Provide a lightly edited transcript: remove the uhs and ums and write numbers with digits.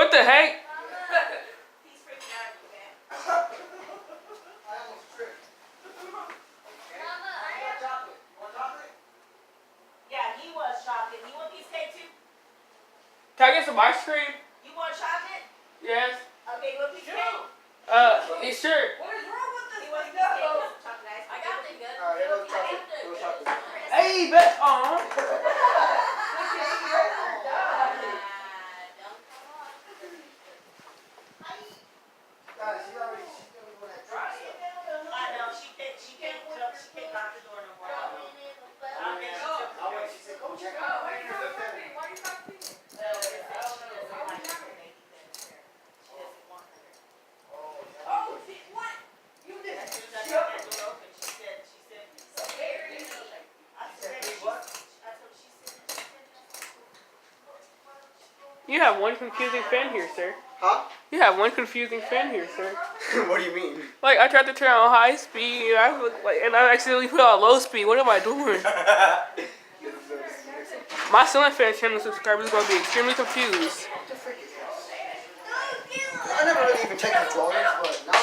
What the heck? He's freaking out, man. I almost tripped. Mama, I have chocolate. You want chocolate? Yeah, he was chocolate. You want piece of cake too? Can I get some ice cream? You want chocolate? Yes. Okay, you want piece of cake? Sure. What is wrong with this He wants thing? piece of cake. No. Some chocolate ice cream. I got the good. Alright, here goes chocolate. Here goes chocolate. Hey, bet. Guys, she's gonna go that truck stuff. I know, she can't lock the door no more. I'll wait. She said, go check out. Why are you talking to me? Oh, shit, what? You just shut up. You have one confusing fan here, sir. Huh? You have one confusing fan here, sir. What do you mean? Like, I tried to turn on high speed, and I accidentally put on low speed. What am I doing? My ceiling fan channel subscribers are going to be extremely confused. I never really even checked the drawings, but now